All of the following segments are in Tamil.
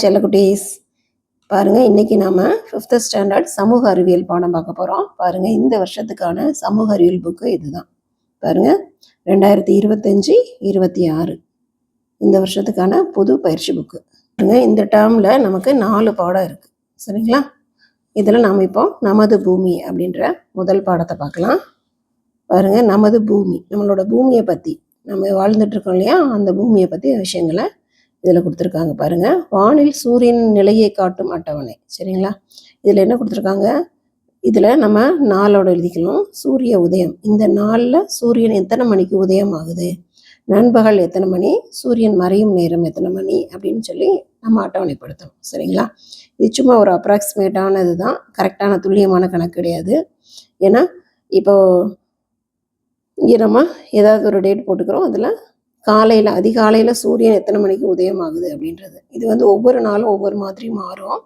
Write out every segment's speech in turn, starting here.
செல்லக்குட்டீஸ் பாருங்கள், இன்றைக்கி நாம் 5th ஸ்டாண்டர்ட் சமூக அறிவியல் பாடம் பார்க்க போகிறோம். பாருங்கள், இந்த வருஷத்துக்கான சமூக அறிவியல் புக்கு இதுதான். பாருங்கள், 2025-26 இந்த வருஷத்துக்கான புது பயிற்சி புக்கு. பாருங்கள், இந்த டேர்மில் நமக்கு 4 பாடம் இருக்குது. சரிங்களா? இதில் நாம் இப்போ நமது பூமி அப்படின்ற முதல் பாடத்தை பார்க்கலாம். பாருங்கள், நமது பூமி, நம்மளோட பூமியை பற்றி, நம்ம வாழ்ந்துட்டுருக்கோம் இல்லையா, அந்த பூமியை பற்றி விஷயங்களை இதில் கொடுத்துருக்காங்க. பாருங்கள், வானில் சூரியன் நிலையை காட்டும் அட்டவணை. சரிங்களா? இதில் என்ன கொடுத்துருக்காங்க, இதில் நம்ம நாளோட எழுதிக்கலாம். சூரிய உதயம், இந்த நாளில் சூரியன் எத்தனை மணிக்கு உதயம் ஆகுது, நண்பகல் எத்தனை மணி, சூரியன் மறையும் நேரம் எத்தனை மணி அப்படின்னு சொல்லி நம்ம அட்டவணைப்படுத்தணும். சரிங்களா? இது சும்மா ஒரு அப்ராக்சிமேட்டானது தான், கரெக்டான துல்லியமான கணக்கு கிடையாது. ஏன்னா இப்போது இங்கே நம்ம ஏதாவது ஒரு டேட் போட்டுக்கிறோம், அதில் காலையில் அதிகாலையில் சூரியன் எத்தனை மணிக்கு உதயம் ஆகுது அப்படின்றது. இது ஒவ்வொரு நாளும் ஒவ்வொரு மாதிரி மாறும்.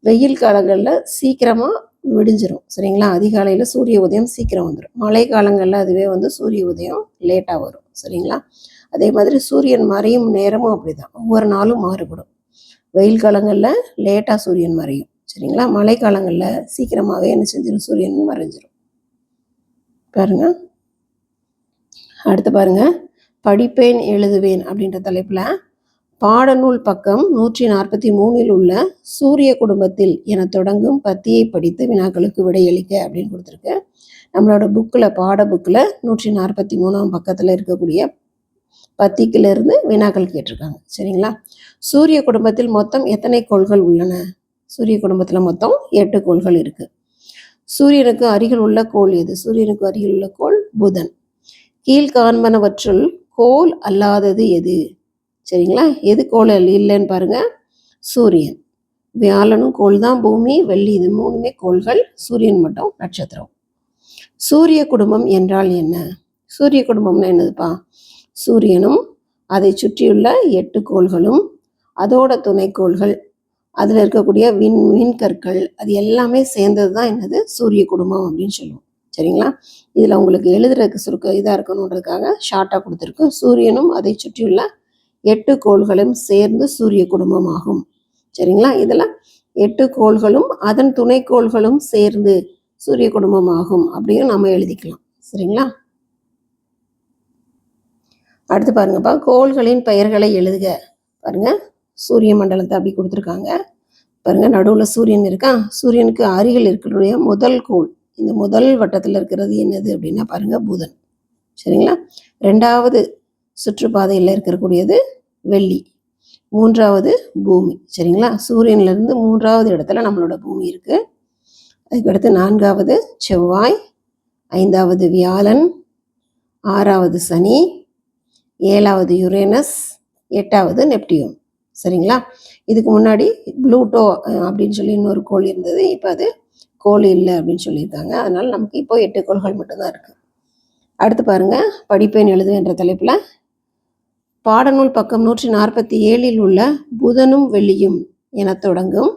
வெயில் காலங்களில் சீக்கிரமாக விடிஞ்சிரும். சரிங்களா? அதிகாலையில் சூரிய உதயம் சீக்கிரம் வந்துடும். மழை காலங்களில் அதுவே சூரிய உதயம் லேட்டாக வரும். சரிங்களா? அதே மாதிரி சூரியன் மறையும் நேரமும் அப்படி தான், ஒவ்வொரு நாளும் மாறுபடும். வெயில் காலங்களில் லேட்டாக சூரியன் மறையும். சரிங்களா? மழை காலங்களில் சீக்கிரமாகவே என்ன செஞ்சிடும், சூரியன் மறைஞ்சிரும். பாருங்கள், அடுத்து பாருங்கள், படிப்பேன் எழுதுவேன் அப்படின்ற தலைப்பில் பாடநூல் பக்கம் 143 உள்ள சூரிய குடும்பத்தில் என தொடங்கும் பத்தியை படித்து வினாக்களுக்கு விடையளிக்க அப்படின்னு கொடுத்துருக்கு. நம்மளோட புக்கில், பாட புக்கில் 143ஆம் பக்கத்தில் இருக்கக்கூடிய பத்திக்கிலிருந்து வினாக்கள் கேட்டிருக்காங்க. சரிங்களா? சூரிய குடும்பத்தில் மொத்தம் எத்தனை கோள்கள் உள்ளன? சூரிய குடும்பத்தில் மொத்தம் 8 கோள்கள் இருக்குது. சூரியனுக்கு அருகில் உள்ள கோள் எது? சூரியனுக்கு அருகில் உள்ள கோள் புதன். கீழ்காண்பனவற்றுள் கோள் அல்லாதது எது? சரிங்களா? எது கோள் இல்லைன்னு பாருங்க, சூரியன். வியாழனும் கோள் தான், பூமி, வெள்ளி, இது 3மே கோள்கள், சூரியன் மட்டும் நட்சத்திரம். சூரிய குடும்பம் என்றால் என்ன? சூரிய குடும்பம்னா என்னதுப்பா? சூரியனும் அதை சுற்றியுள்ள 8 கோள்களும் அதோட துணைக்கோள்கள், அதில் இருக்கக்கூடிய விண்கற்கள், அது எல்லாமே சேர்ந்தது தான் என்னது, சூரிய குடும்பம் அப்படின்னு சொல்லுவோம். சரிங்களா? இதில் உங்களுக்கு எழுதுறதுக்கு சுருக்க இதாக இருக்கணுன்றதுக்காக ஷார்ட்டாக கொடுத்துருக்கு. சூரியனும் அதை சுற்றியுள்ள 8 கோள்களும் சேர்ந்து சூரிய குடும்பம் ஆகும். சரிங்களா? இதில் 8 கோள்களும் அதன் துணைக்கோள்களும் சேர்ந்து சூரிய குடும்பம் ஆகும் அப்படின்னு நம்ம எழுதிக்கலாம். சரிங்களா? அடுத்து பாருங்கப்பா, கோள்களின் பெயர்களை எழுதுக. பாருங்க, சூரிய மண்டலத்தை அப்படி கொடுத்துருக்காங்க. பாருங்க, நடுவில் சூரியன் இருக்கா, சூரியனுக்கு அருகில் இருக்கக்கூடிய முதல் கோள், இந்த முதல் வட்டத்தில் இருக்கிறது என்னது அப்படின்னா பாருங்க, புதன். சரிங்களா? 2வது சுற்றுப்பாதையில் இருக்கக்கூடியது வெள்ளி, 3வது பூமி. சரிங்களா? சூரியன்லேருந்து 3வது இடத்துல நம்மளோட பூமி இருக்குது. அதுக்கடுத்து 4வது செவ்வாய், 5வது வியாழன், 6வது சனி, 7வது யுரேனஸ், 8வது நெப்டியூன். சரிங்களா? இதுக்கு முன்னாடி ப்ளூட்டோ அப்படின்னு சொல்லி இன்னொரு கோள் இருந்தது, இப்போ அது கோள் இல்லை அப்படின்னு சொல்லியிருக்காங்க. அதனால் நமக்கு இப்போ 8 கோள்கள் மட்டும்தான் இருக்குது. அடுத்து பாருங்கள், படிப்பேன் எழுதுவேன்ற தலைப்பில் பாடநூல் பக்கம் 147 உள்ள புதனும் வெள்ளியும் என தொடங்கும்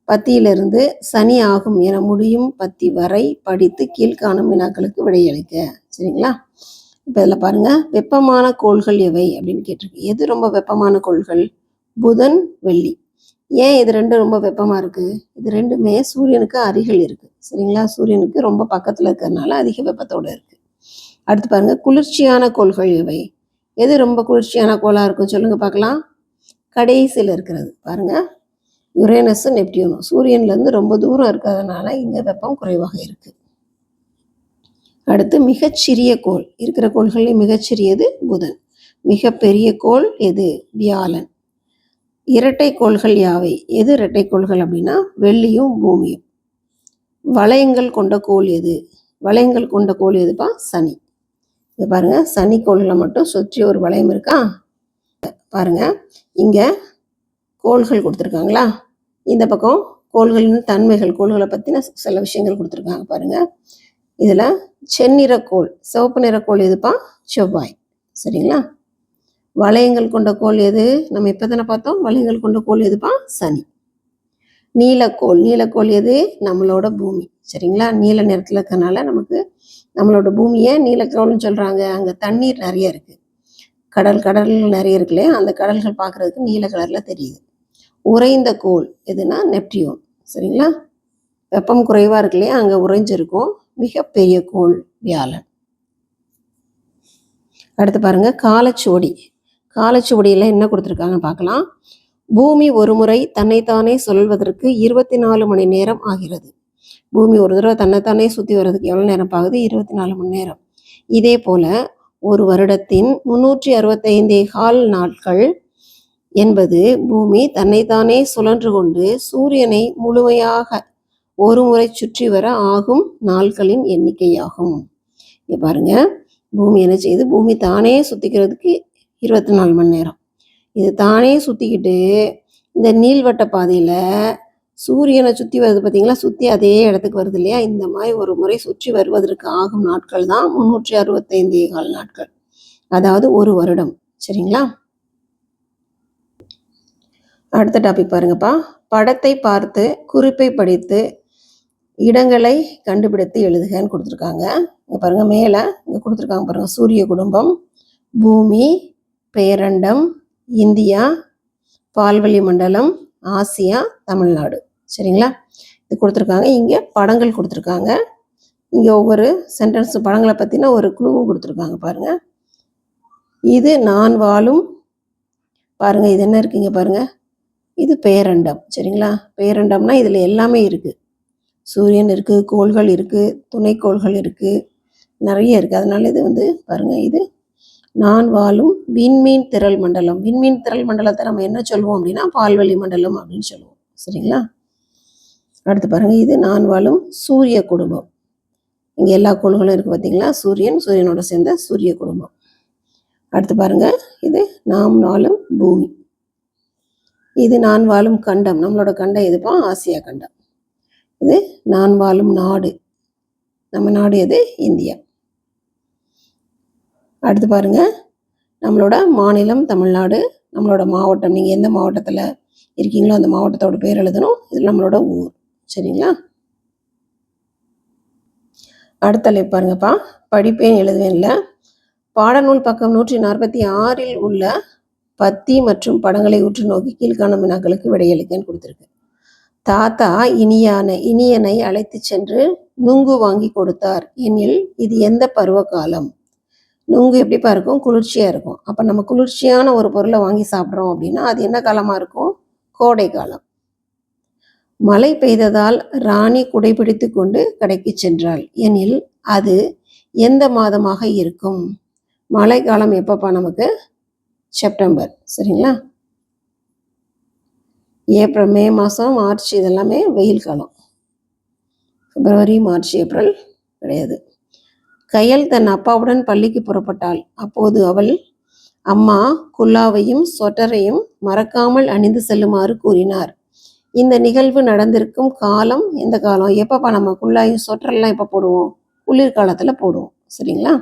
பத்தியிலிருந்து சனி ஆகும் என முடியும் பத்தி வரை படித்து கீழ்காணும் வினாக்களுக்கு விடையளிக்க. சரிங்களா? இப்போ இதில் பாருங்கள், வெப்பமான கோள்கள் எவை அப்படின்னு கேட்டிருக்கு. எது ரொம்ப வெப்பமான கோள்கள்? புதன், வெள்ளி. ஏன் இது 2 ரொம்ப வெப்பமாக இருக்குது? இது 2மே சூரியனுக்கு அருகில் இருக்குது. சரிங்களா? சூரியனுக்கு ரொம்ப பக்கத்தில் இருக்கிறதுனால அதிக வெப்பத்தோடு இருக்குது. அடுத்து பாருங்கள், குளிர்ச்சியான கோள்கள் எவை? எது ரொம்ப குளிர்ச்சியான கோளாக இருக்கும் சொல்லுங்கள் பார்க்கலாம். கடைசியில் இருக்கிறது பாருங்கள், யுரேனஸும் நெப்டியூனும் சூரியன்லேருந்து ரொம்ப தூரம் இருக்கிறதுனால இங்கே வெப்பம் குறைவாக இருக்குது. அடுத்து மிகச்சிறிய கோள், இருக்கிற கோள்களில் மிகச்சிறியது புதன். மிகப்பெரிய கோள் எது? வியாழன். இரட்டை கோள்கள் யாவை? எது இரட்டை கோள்கள் அப்படின்னா வெள்ளியும் பூமியும். வளையங்கள் கொண்ட கோள் எது? வளையங்கள் கொண்ட கோள் எதுப்பா? சனி. இங்கே பாருங்கள், சனி கோள்களை மட்டும் சுற்றி ஒரு வளையம் இருக்கா. பாருங்கள், இங்கே கோள்கள் கொடுத்துருக்காங்களா, இந்த பக்கம் கோள்களின் தன்மைகள், கோள்களை பற்றின சில விஷயங்கள் கொடுத்துருக்காங்க. பாருங்கள், இதில் செந்நிற கோள், சிவப்பு நிற கோள் எதுப்பா? செவ்வாய். சரிங்களா? வளையங்கள் கொண்ட கோள் எது? நம்ம இப்போ தானே பார்த்தோம். வளையங்கள் கொண்ட கோள் எதுப்பா? சனி. நீலக்கோள், நீலக்கோள் எது? நம்மளோட பூமி. சரிங்களா? நீல நிறத்தில் இருக்கிறதுனால நமக்கு நம்மளோட பூமியை நீலக்கோள்னு சொல்கிறாங்க. அங்கே தண்ணீர் நிறைய இருக்குது. கடல்கள் நிறைய இருக்கு இல்லையா, அந்த கடல்கள் பார்க்குறதுக்கு நீல கலரில் தெரியுது. உறைந்த கோள் எதுனா நெப்டியூன். சரிங்களா, வெப்பம் குறைவாக இருக்கு இல்லையா, அங்கே உறைஞ்சிருக்கும். மிகப்பெரிய கோள் வியாழன். அடுத்து பாருங்க, காலச்சுவடியில் என்ன கொடுத்துருக்காங்கன்னு பார்க்கலாம். பூமி ஒரு முறை தன்னைத்தானே சொல்வதற்கு 24 மணி நேரம் ஆகிறது. பூமி ஒரு தடவை தன்னைத்தானே சுற்றி வர்றதுக்கு எவ்வளோ நேரம் ஆகுது? 24 மணி நேரம். இதே போல் ஒரு வருடத்தின் 365 நாட்கள் என்பது பூமி தன்னைத்தானே சுழன்று கொண்டு சூரியனை முழுமையாக ஒரு முறை சுற்றி வர ஆகும் நாட்களின் எண்ணிக்கையாகும். இங்கே பாருங்க, பூமி என்ன செய்யுது? பூமி தானே சுற்றிக்கிறதுக்கு 24 மணி நேரம். இது தானே சுற்றிக்கிட்டு இந்த நீள்வட்ட பாதையில் சூரியனை சுற்றி வருது பார்த்தீங்களா, சுற்றி அதே இடத்துக்கு வருது இல்லையா, இந்த மாதிரி ஒரு முறை சுற்றி வருவதற்கு ஆகும் நாட்கள் தான் 365 நாட்கள், அதாவது ஒரு வருடம். சரிங்களா, அடுத்த டாபிக் பாருங்கப்பா. படத்தை பார்த்து குறிப்பை படித்து இடங்களை கண்டுபிடித்து எழுதுகன்னு கொடுத்துருக்காங்க. இங்கே பாருங்கள், மேலே இங்கே கொடுத்துருக்காங்க பாருங்கள். சூரிய குடும்பம், பூமி, பேரண்டம், இந்தியா, பால்வெளி மண்டலம், ஆசியா, தமிழ்நாடு. சரிங்களா, இது கொடுத்துருக்காங்க. இங்கே படங்கள் கொடுத்துருக்காங்க. இங்கே ஒவ்வொரு சென்டென்ஸ் படங்களை பற்றின ஒரு குழுவும் கொடுத்துருக்காங்க பாருங்கள். இது நான் வாழும், பாருங்கள் இது என்ன இருக்குங்க பாருங்கள், இது பேரண்டம். சரிங்களா, பேரண்டம்னா இதில் எல்லாமே இருக்குது. சூரியன் இருக்குது, கோள்கள் இருக்குது, துணைக்கோள்கள் இருக்குது, நிறைய இருக்குது. அதனால இது வந்து பாருங்கள், இது நான் வாழும் விண்மீன் திரள் மண்டலம். விண்மீன் திரள் மண்டலத்தை நம்ம என்ன சொல்லுவோம் அப்படின்னா பால்வெளி மண்டலம் அப்படின்னு சொல்லுவோம். சரிங்களா, அடுத்து பாருங்கள், இது நான் வாழும் சூரிய குடும்பம். இங்கே எல்லா கோள்களும் இருக்குது பார்த்தீங்களா, சூரியனோட சேர்ந்த சூரிய குடும்பம். அடுத்து பாருங்கள், இது நாம் வாழும் பூமி. இது நான் வாழும் கண்டம். நம்மளோட கண்டம் எதுப்பா? ஆசியா கண்டம். இது நான் வாழும் நாடு. நம்ம நாடு எது? இந்தியா. அடுத்து பாருங்க, நம்மளோட மாநிலம் தமிழ்நாடு, நம்மளோட மாவட்டம், நீங்கள் எந்த மாவட்டத்தில் இருக்கீங்களோ அந்த மாவட்டத்தோட பேர் எழுதணும். இது நம்மளோட ஊர். சரிங்களா, அடுத்த பாருங்கப்பா. படிப்பேன் எழுதுவேன்ல, பாடநூல் பக்கம் 146 உள்ள பத்தி மற்றும் படங்களை உற்று நோக்கி கீழ்காணும் வினாக்களுக்கு விடையளிக்கன்னு கொடுத்துருக்கு. தாத்தா இனியனை அழைத்து சென்று நுங்கு வாங்கி கொடுத்தார் எனில் இது எந்த பருவ காலம்? நுங்கு எப்படிப்பா இருக்கும்? குளிர்ச்சியாக இருக்கும். அப்போ நம்ம குளிர்ச்சியான ஒரு பொருளை வாங்கி சாப்பிட்றோம் அப்படின்னா அது என்ன காலமாக இருக்கும்? கோடை காலம். மழை பெய்ததால் ராணி குடைபிடித்து கொண்டு கடைக்கு சென்றாள் எனில் அது எந்த மாதமாக இருக்கும்? மழை காலம் எப்பப்பா நமக்கு? செப்டம்பர். சரிங்களா, ஏப்ரல், மே மாதம், மார்ச் இதெல்லாமே வெயில் காலம். பிப்ரவரி, மார்ச், ஏப்ரல் கிடையாது. கையல் தன் அப்பாவுடன் பள்ளிக்கு புறப்பட்டாள். அப்போது அவள் அம்மா குல்லாவையும் சொட்டரையும் மறக்காமல் அணிந்து செல்லுமாறு கூறினார். இந்த நிகழ்வு நடந்திருக்கும் காலம் எந்த காலம்? எப்பப்பா நம்ம குல்லாயும் சொட்டரெல்லாம் எப்போ போடுவோம்? குளிர்காலத்தில் போடுவோம். சரிங்களா,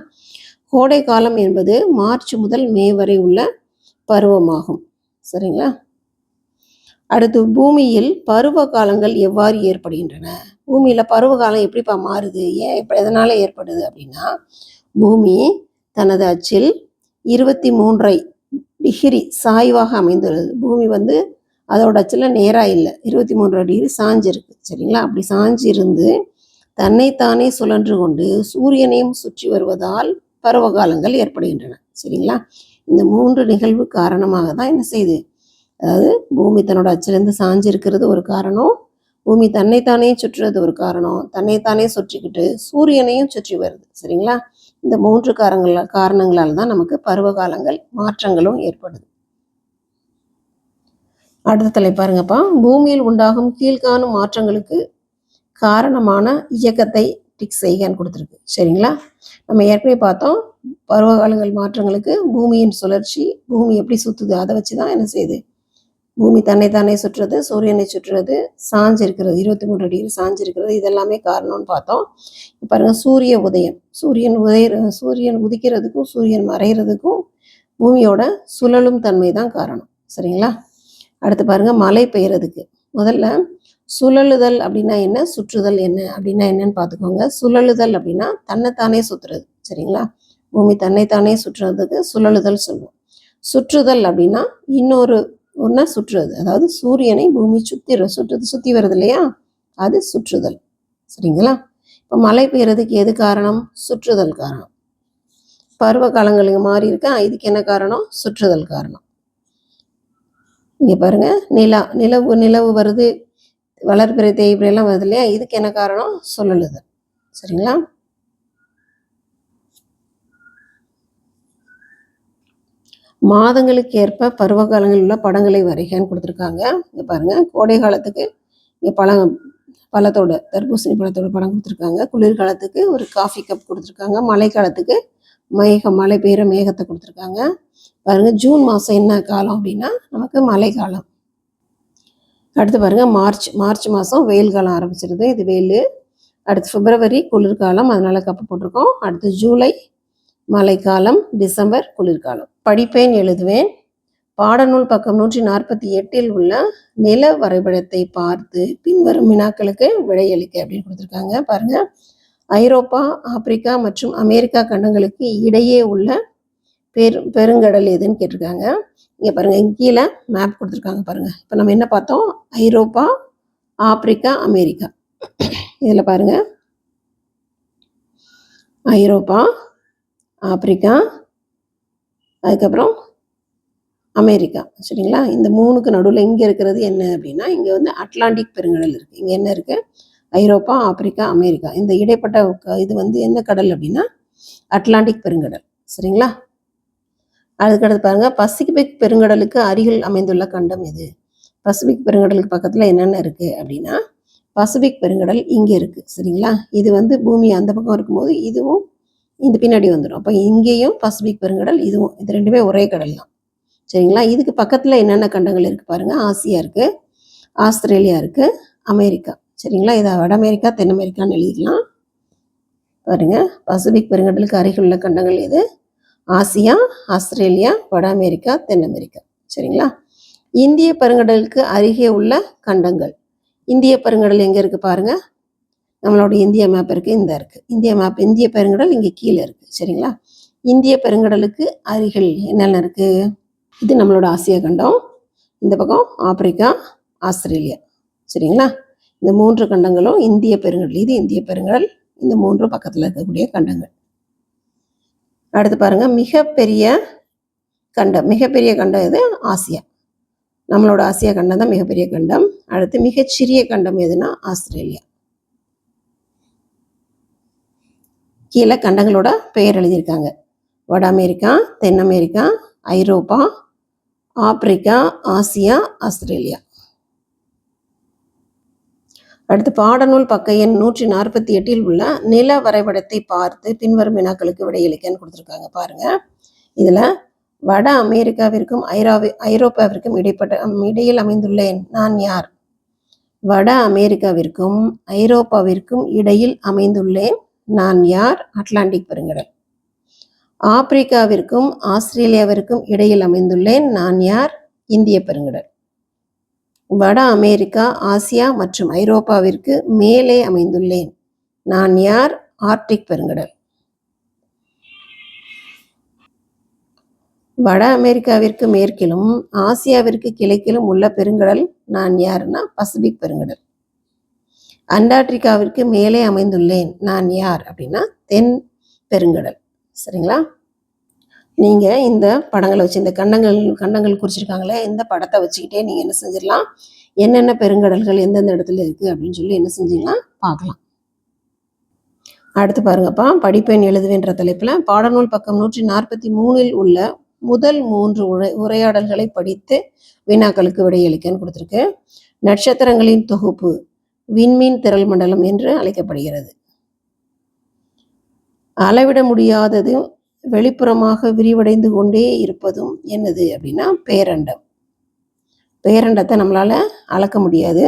கோடை காலம் என்பது மார்ச் முதல் மே வரை உள்ள பருவமாகும். சரிங்களா, அடுத்து பூமியில் பருவ காலங்கள் எவ்வாறு ஏற்படுகின்றன? பூமியில் பருவ காலம் எப்படிப்பா மாறுது? எதனால் ஏற்படுது அப்படின்னா, பூமி தனது அச்சில் 23 டிகிரி சாய்வாக அமைந்துள்ளது. பூமி வந்து அதோட அச்சில் நேராக இல்லை, 23 டிகிரி சாஞ்சிருக்கு. சரிங்களா, அப்படி சாஞ்சிருந்து தன்னைத்தானே சுழன்று கொண்டு சூரியனையும் சுற்றி வருவதால் பருவ காலங்கள் ஏற்படுகின்றன. சரிங்களா, இந்த 3 நிகழ்வு காரணமாக தான் என்ன செய்யுது? அதாவது பூமி தன்னோட அச்சிலிருந்து சாஞ்சிருக்கிறது ஒரு காரணம், பூமி தன்னைத்தானே சுற்றுறது ஒரு காரணம், தன்னைத்தானே சுற்றிக்கிட்டு சூரியனையும் சுற்றி வருது. சரிங்களா, இந்த 3 காரணங்களால் தான் நமக்கு பருவகாலங்கள் மாற்றங்களும் ஏற்படுது. அடுத்த தலை பாருங்கப்பா. பூமியில் உண்டாகும் கீழ்காணும் மாற்றங்களுக்கு காரணமான இயக்கத்தை டிக் செய்கன்னு கொடுத்துருக்கு. சரிங்களா, நம்ம ஏற்கனவே பார்த்தோம், பருவகாலங்கள் மாற்றங்களுக்கு பூமியின் சுழற்சி, பூமி எப்படி சுற்றுது அதை வச்சு தான் என்ன செய்யுது? பூமி தன்னைத்தானே சுற்றுறது, சூரியனை சுற்றுறது, சாஞ்சிருக்கிறது, 23 டிகிரி சாஞ்சிருக்கிறது, இதெல்லாமே காரணம்னு பார்த்தோம். பாருங்க, சூரிய உதயம், சூரியன் உதிக்கிறதுக்கும் சூரியன் மறைகிறதுக்கும் பூமியோட சுழலும் தன்மை தான் காரணம். சரிங்களா, அடுத்து பாருங்க, மழை பெய்யறதுக்கு முதல்ல சுழலுதல் அப்படின்னா என்ன, சுற்றுதல் என்ன அப்படின்னா என்னன்னு பார்த்துக்கோங்க. சுழலுதல் அப்படின்னா தன்னைத்தானே சுற்றுறது. சரிங்களா, பூமி தன்னைத்தானே சுற்றுறதுக்கு சுழலுதல் சொல்லுவோம். சுற்றுதல் அப்படின்னா இன்னொரு ஒன்றா சுற்றுறது, அதாவது சூரியனை பூமி சுற்றி வருது இல்லையா, அது சுற்றுதல். சரிங்களா? இப்போ மழை பெய்யறதுக்கு எது காரணம்? சுற்றுதல் காரணம். பருவ காலங்களுக்கு மாறி இருக்கா, இதுக்கு என்ன காரணம்? சுற்றுதல் காரணம். இங்கே பாருங்க, நிலவு வருது, வளர்பிறை தேய்பிறையெல்லாம் வருது இல்லையா, இதுக்கு என்ன காரணம்? சுழலுதல். சரிங்களா? மாதங்களுக்கு ஏற்ப பருவ காலங்களில் உள்ள படங்களை வரைகன்னு கொடுத்துருக்காங்க. இங்கே பாருங்கள், கோடை காலத்துக்கு இங்கே பழத்தோட தர்பூசணி பழத்தோட படம் கொடுத்துருக்காங்க. குளிர்காலத்துக்கு ஒரு காஃபி கப் கொடுத்துருக்காங்க. மழை காலத்துக்கு மழை பெய்கிற மேகத்தை கொடுத்துருக்காங்க. பாருங்கள், ஜூன் மாதம் என்ன காலம் அப்படின்னா நமக்கு மழை காலம். அடுத்து பாருங்கள், மார்ச் மாதம் வெயில் காலம் ஆரம்பிச்சிருது, இது வெயில். அடுத்து பிப்ரவரி குளிர்காலம், அதனால் கப்பு போட்டிருக்கோம். அடுத்து ஜூலை மழைக்காலம், டிசம்பர் குளிர்காலம். படிப்பேன், எழுதுவேன். பாடநூல் பக்கம் 148 உள்ள நில வரைபடத்தை பார்த்து பின்வரும் வினாக்களுக்கு விடையளிக்க அப்படின்னு கொடுத்துருக்காங்க. பாருங்கள், ஐரோப்பா, ஆப்பிரிக்கா மற்றும் அமெரிக்கா கண்டங்களுக்கு இடையே உள்ள பெருங்கடல் எதுன்னு கேட்டிருக்காங்க. இங்கே பாருங்கள், கீழே மேப் கொடுத்துருக்காங்க. பாருங்கள், இப்போ நம்ம என்ன பார்த்தோம்? ஐரோப்பா, ஆப்பிரிக்கா, அமெரிக்கா. இதில் பாருங்கள், ஐரோப்பா, ஆப்பிரிக்கா, அதுக்கப்புறம் அமெரிக்கா. சரிங்களா? இந்த மூணுக்கு நடுவில் இங்கே இருக்கிறது என்ன அப்படின்னா, இங்கே வந்து அட்லாண்டிக் பெருங்கடல் இருக்குது. இங்கே என்ன இருக்குது? ஐரோப்பா, ஆப்பிரிக்கா, அமெரிக்கா. இந்த இடைப்பட்ட இது வந்து என்ன கடல் அப்படின்னா அட்லாண்டிக் பெருங்கடல். சரிங்களா? அதுக்கடுத்து பாருங்கள், பசிபிக் பெருங்கடலுக்கு அருகில் அமைந்துள்ள கண்டம் எது? பசிபிக் பெருங்கடலுக்கு பக்கத்தில் என்னென்ன இருக்குது அப்படின்னா, பசிபிக் பெருங்கடல் இங்கே இருக்குது. சரிங்களா? இது வந்து பூமி அந்த பக்கம் இருக்கும்போது இதுவும் இந்த பின்னாடி வந்துடும். அப்போ இங்கேயும் பசிபிக் பெருங்கடல், இதுவும், இது ரெண்டுமே ஒரே கடல் தான். சரிங்களா? இதுக்கு பக்கத்தில் என்னென்ன கண்டங்கள் இருக்குது பாருங்கள். ஆசியா இருக்குது, ஆஸ்திரேலியா இருக்குது, அமெரிக்கா. சரிங்களா? இதை வட அமெரிக்கா, தென் அமெரிக்கான்னு எழுதிக்கலாம். பாருங்கள், பசிபிக் பெருங்கடலுக்கு அருகில் உள்ள கண்டங்கள் எது? ஆசியா, ஆஸ்திரேலியா, வட அமெரிக்கா, தென் அமெரிக்கா. சரிங்களா? இந்திய பெருங்கடலுக்கு அருகே உள்ள கண்டங்கள். இந்திய பெருங்கடல் எங்கே இருக்குது பாருங்கள். நம்மளோட இந்திய மேப் இருக்குது, இந்த இருக்குது இந்திய பெருங்கடல் இங்கே கீழே இருக்குது. சரிங்களா? இந்திய பெருங்கடலுக்கு அருகில் என்னென்ன இருக்குது? இது நம்மளோட ஆசியா கண்டம், இந்த பக்கம் ஆப்பிரிக்கா, ஆஸ்திரேலியா. சரிங்களா? இந்த 3 கண்டங்களும் இந்திய பெருங்கடல். இது இந்திய பெருங்கடல், இந்த 3 பக்கத்தில் இருக்கக்கூடிய கண்டங்கள். அடுத்து பாருங்கள், மிகப்பெரிய கண்டம் எது? ஆசியா. நம்மளோட ஆசியா கண்டம் தான் மிகப்பெரிய கண்டம். அடுத்து மிகச்சிறிய கண்டம் எதுனா ஆஸ்திரேலியா. கீழே கண்டங்களோட பெயர் எழுதியிருக்காங்க. வட அமெரிக்கா, தென் அமெரிக்கா, ஐரோப்பா, ஆப்பிரிக்கா, ஆசியா, ஆஸ்திரேலியா. அடுத்து பாடநூல் பக்க எண் 148 உள்ள நில வரைபடத்தை பார்த்து பின்வரும் வினாக்களுக்கு விடையளிக்கன்னு கொடுத்துருக்காங்க. பாருங்கள், இதில் வட அமெரிக்காவிற்கும் ஐரோப்பாவிற்கும் இடையில் அமைந்துள்ளேன், நான் யார்? வட அமெரிக்காவிற்கும் ஐரோப்பாவிற்கும் இடையில் அமைந்துள்ளேன், நான் யார்? அட்லாண்டிக் பெருங்கடல். ஆப்பிரிக்காவிற்கும் ஆஸ்திரேலியாவிற்கும் இடையில் அமைந்துள்ளேன், நான் யார்? இந்திய பெருங்கடல். வட அமெரிக்கா, ஆசியா மற்றும் ஐரோப்பாவிற்கு மேலே அமைந்துள்ளேன், நான் யார்? ஆர்க்டிக் பெருங்கடல். வட அமெரிக்காவிற்கு மேற்கிலும் ஆசியாவிற்கு கிழக்கிலும் உள்ள பெருங்கடல் நான் யாருன்னா பசிபிக் பெருங்கடல். அண்டார்டிகாவிற்கு மேலே அமைந்துள்ளேன், நான் யார் அப்படின்னா தென் பெருங்கடல். சரிங்களா? நீங்கள் இந்த படங்களை வச்சு, இந்த கண்டங்கள் குறிச்சிருக்காங்களே, இந்த படத்தை வச்சுக்கிட்டே நீங்கள் என்ன செஞ்சிடலாம், என்னென்ன பெருங்கடல்கள் எந்தெந்த இடத்துல இருக்குது அப்படின்னு சொல்லி என்ன செஞ்சீங்கன்னா பார்க்கலாம். அடுத்து பாருங்கப்பா, படிப்பேன் எழுதுவேன்ற தலைப்பில் பாடநூல் பக்கம் 143 உள்ள முதல் 3 உரையாடல்களை படித்து வினாக்களுக்கு விடையளிக்கன்னு கொடுத்துருக்கு. நட்சத்திரங்களின் தொகுப்பு விண்மீன் திரள் மண்டலம் என்று அழைக்கப்படுகிறது. அளவிட முடியாதது வெளிப்புறமாக விரிவடைந்து கொண்டே இருப்பதும் என்னது அப்படின்னா பேரண்டம். பேரண்டத்தை நம்மளால் அளக்க முடியாது.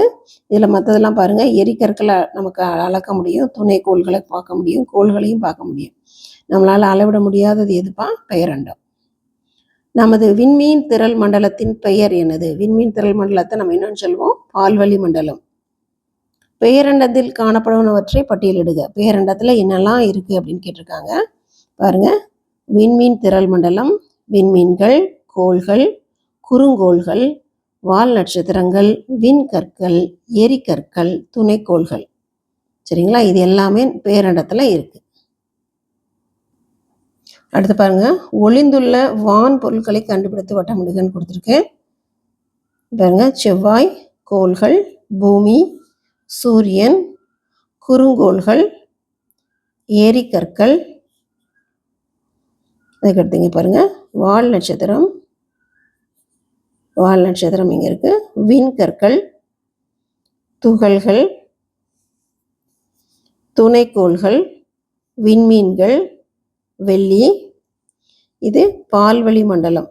இதில் மற்றதெல்லாம் பாருங்கள், எரிக்கற்களை நமக்கு அளக்க முடியும், துணை கோள்களை பார்க்க முடியும், கோள்களையும் பார்க்க முடியும். நம்மளால் அளவிட முடியாதது எதுப்பா? பேரண்டம். நமது விண்மீன் திரள் மண்டலத்தின் பெயர் என்னது? விண்மீன் திரள் மண்டலத்தை நம்ம என்னன்னு சொல்லுவோம்? பால்வழி மண்டலம். பேரண்டத்தில் காணப்படுவனவற்றை பட்டியலிடுக. பேரண்டத்தில் என்னெல்லாம் இருக்குது அப்படின்னு கேட்டிருக்காங்க. பாருங்கள், விண்மீன் திரள் மண்டலம், விண்மீன்கள், கோள்கள், குறுங்கோள்கள், வால் நட்சத்திரங்கள், விண்கற்கள், எரிகற்கள், துணைக்கோள்கள். சரிங்களா? இது எல்லாமே பேரண்டத்தில் இருக்கு. அடுத்து பாருங்க, ஒளிந்துள்ள வான் பொருட்களை கண்டுபிடித்து வட்டமிடுகன்னு கொடுத்துருக்கேன். பாருங்க, செவ்வாய், கோள்கள், பூமி, சூரியன், குறுங்கோள்கள், ஏரிக்கற்கள். அதுக்கடுத்துங்க பாருங்க, வால் நட்சத்திரம் இங்கே இருக்கு, விண்கற்கள், துகள்கள், துணைக்கோள்கள், விண்மீன்கள், வெள்ளி. இது பால்வெளி மண்டலம்.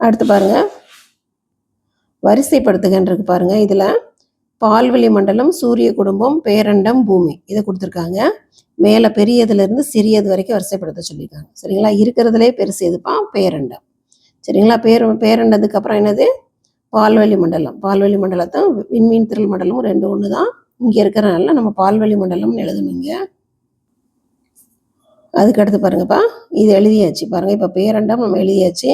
அடுத்து பாருங்க, வரிசைப்படுத்துகின்றது பாருங்க. இதுல பால்வெளி மண்டலம், சூரிய குடும்பம், பேரண்டம், பூமி இதை கொடுத்துருக்காங்க. மேலே பெரியதுல இருந்து சிறியது வரைக்கும் வரிசைப்படுத்த சொல்லியிருக்காங்க. சரிங்களா? இருக்கிறதுலே பெருசு எதுப்பா? பேரண்டம். சரிங்களா? பேரண்டதுக்கு அப்புறம் என்னது? பால்வெளி மண்டலம். பால்வெளி மண்டலத்தை விண்மீன் திரள் மண்டலம் ரெண்டு ஒன்று தான். இங்கே இருக்கிறனால நம்ம பால்வெளி மண்டலம்னு எழுதணுங்க. அதுக்கு அடுத்து பாருங்கப்பா, இது எழுதியாச்சு பாருங்க. இப்போ பேரண்டம் நம்ம எழுதியாச்சு.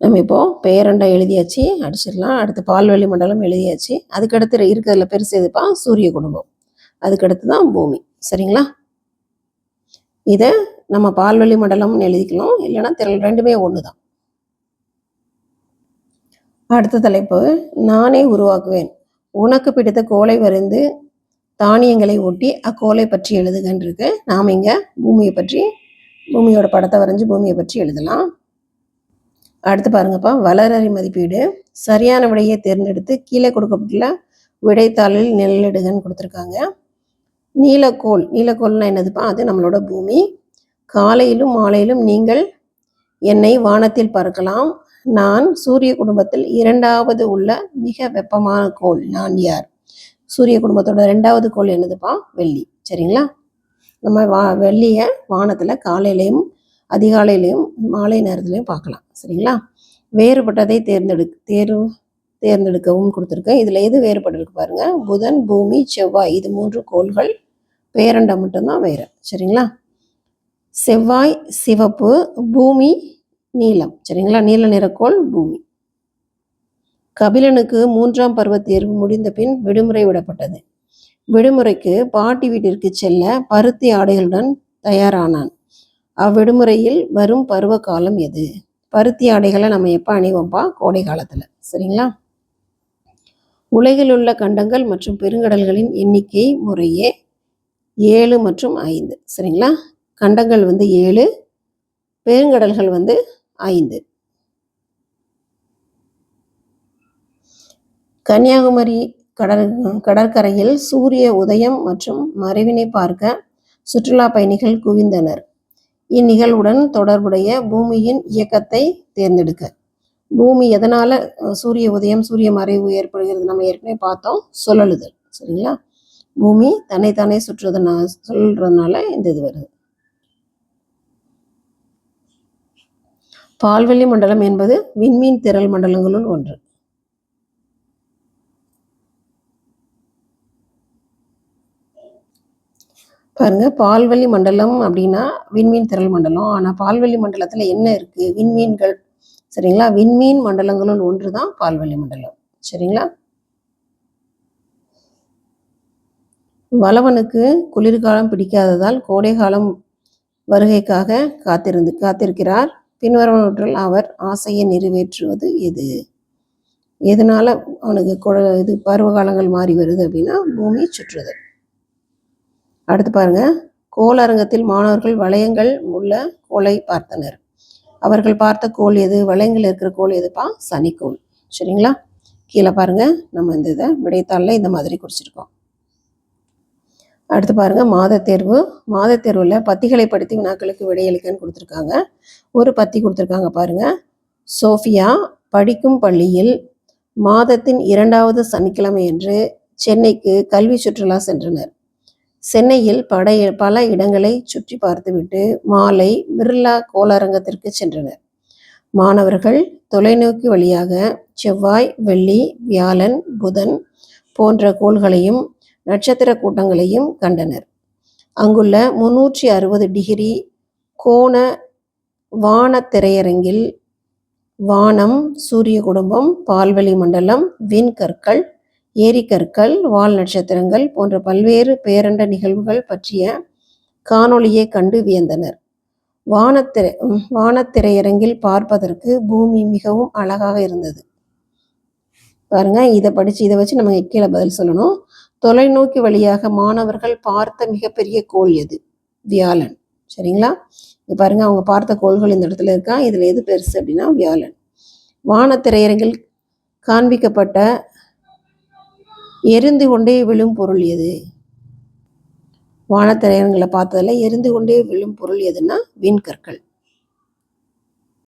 நம்ம இப்போது பேரண்டம் எழுதியாச்சு, அடிச்சிடலாம். அடுத்து பால்வெளி மண்டலம் எழுதியாச்சு. அதுக்கடுத்து இருக்கிறதுல பெருசு எதுப்பா? சூரிய குடும்பம். அதுக்கடுத்து தான் பூமி. சரிங்களா? இதை நம்ம பால்வெளி மண்டலம்னு எழுதிக்கலாம், இல்லைன்னா திரள் ரெண்டுமே ஒன்று தான். அடுத்த தலைப்பு, நானே உருவாக்குவேன். உனக்கு பிடித்த கோளை வரைந்து தானியங்களை ஒட்டி அக்கோளை பற்றி எழுதுகன்னு இருக்கு. நாம் இங்கே பூமியோட படத்தை வரைஞ்சி பூமியை பற்றி எழுதலாம். அடுத்து பாருங்கப்பா, வளரறி மதிப்பீடு. சரியான விடையை தேர்ந்தெடுத்து கீழே கொடுக்கப்பட்டுள்ள விடைத்தாளில் நிழலிடுகன்னு கொடுத்துருக்காங்க. நீலக்கோள்னா என்னதுப்பா? அது நம்மளோட பூமி. காலையிலும் மாலையிலும் நீங்கள் என்னை வானத்தில் பார்க்கலாம். நான் சூரிய குடும்பத்தில் 2வது உள்ள மிக வெப்பமான கோள். நான் யார்? சூரிய குடும்பத்தோட 2வது கோள் என்னதுப்பா? வெள்ளி. சரிங்களா? நம்ம வெள்ளியை வானத்தில் காலையிலையும் அதிகாலையிலையும் மாலை நேரத்துலையும் பார்க்கலாம். சரிங்களா? வேறுபட்டதை தேர்ந்தெடுக்கவும் கொடுத்துருக்கேன். இதில் எது வேறுபட்டிருக்கு பாருங்க. புதன், பூமி, செவ்வாய் இது 3 கோள்கள். பேரண்டம் மட்டும்தான் வேறு. சரிங்களா? செவ்வாய் சிவப்பு, பூமி நீலம். சரிங்களா? நீல நிறக்கோள் பூமி. கபிலனுக்கு 3ஆம் பருவ தேர்வு முடிந்த பின் விடுமுறை விடப்பட்டது. விடுமுறைக்கு பாட்டி வீட்டிற்கு செல்ல பருத்தி ஆடைகளுடன் தயாரானான். அவ்விடுமுறையில் வரும் பருவ காலம் எது? பருத்தி ஆடைகளை நம்ம எப்போ அணிவோம்ப்பா? கோடை காலத்தில். சரிங்களா? உலகில் உள்ள கண்டங்கள் மற்றும் பெருங்கடல்களின் எண்ணிக்கை முறையே 7 மற்றும் 5. சரிங்களா? கண்டங்கள் 7, பெருங்கடல்கள் 5. கன்னியாகுமரி கடற்கரையில் சூரிய உதயம் மற்றும் மறைவினை பார்க்க சுற்றுலா பயணிகள் குவிந்தனர். இந்நிகழ்வுடன் தொடர்புடைய பூமியின் இயக்கத்தை தேர்ந்தெடுக்க. பூமி எதனால சூரிய உதயம் சூரிய மறைவு ஏற்படுகிறது? நம்ம ஏற்கனவே பார்த்தோம், சுழலுதல். சரிங்களா? பூமி தன்னைத்தானே சொல்றதுனால இந்த இது வருது. பால்வெளி மண்டலம் என்பது விண்மீன் திரள் மண்டலங்களுள் ஒன்று. பாருங்க, பால்வெளி மண்டலம் அப்படின்னா விண்மீன் திரள் மண்டலம். ஆனால் பால்வெளி மண்டலத்தில் என்ன இருக்கு? விண்மீன்கள். சரிங்களா? விண்மீன் மண்டலங்களுள் ஒன்று தான் பால்வெளி மண்டலம். சரிங்களா? வளவனுக்கு குளிர்காலம் பிடிக்காததால் கோடை காலம் வருகைக்காக காத்திருக்கிறார். பின்வருவனவற்றில் அவர் ஆசையை நிறைவேற்றுவது எது? எதனால அவனுக்கு இது பருவகாலங்கள் மாறி வருது அப்படின்னா பூமி சுற்றுதல். அடுத்து பாருங்க, கோளரங்கத்தில் மாணவர்கள் வளையங்கள் உள்ள கோளை பார்த்தனர். அவர்கள் பார்த்த கோள் எது? வளையங்கள் இருக்கிற கோள் எதுப்பா? சனிக்கோள். சரிங்களா? கீழே பாருங்க, நம்ம இந்த இதை விடைத்தாளில் இந்த மாதிரி குறிச்சிருக்கோம். அடுத்து பாருங்க, மாதத்தேர்வில் பத்திகளை படித்து வினாக்களுக்கு விடையளிக்கன்னு கொடுத்துருக்காங்க. ஒரு பத்தி கொடுத்துருக்காங்க பாருங்க. சோஃபியா படிக்கும் பள்ளியில் மாதத்தின் 2வது சனிக்கிழமை என்று சென்னைக்கு கல்வி சுற்றுலா சென்றனர். சென்னையில் பல இடங்களை சுற்றி பார்த்துவிட்டு மாலை பிர்லா கோளரங்கத்திற்கு சென்றனர். மாணவர்கள் தொலைநோக்கி வழியாக செவ்வாய், வெள்ளி, வியாழன், புதன் போன்ற கோள்களையும் நட்சத்திர கூட்டங்களையும் கண்டனர். அங்குள்ள 360 டிகிரி கோண வானத்திரையரங்கில் வானம், சூரிய குடும்பம், பால்வெளி மண்டலம், விண்கற்கள், ஏரிக்கற்கள், வால் நட்சத்திரங்கள் போன்ற பல்வேறு பேரண்ட நிகழ்வுகள் பற்றிய காணொளியை கண்டு வியந்தனர். வானத்திரையரங்கில் பார்ப்பதற்கு பூமி மிகவும் அழகாக இருந்தது. பாருங்க, இதை வச்சு நம்ம கீழே பதில் சொல்லணும். தொலைநோக்கி வழியாக மாணவர்கள் பார்த்த மிகப்பெரிய கோள் எது? வியாழன். சரிங்களா? பாருங்க, அவங்க பார்த்த கோள்கள் இந்த இடத்துல இருக்கா. இதுல எது பெருசு அப்படின்னா வியாழன். வானத்திரையரங்கில் காண்பிக்கப்பட்ட எரிந்து கொண்டே விழும் பொருள் எது? வானத்திரையரங்களை பார்த்ததில் எரிந்து கொண்டே விழும் பொருள் எதுன்னா விண்கற்கள்.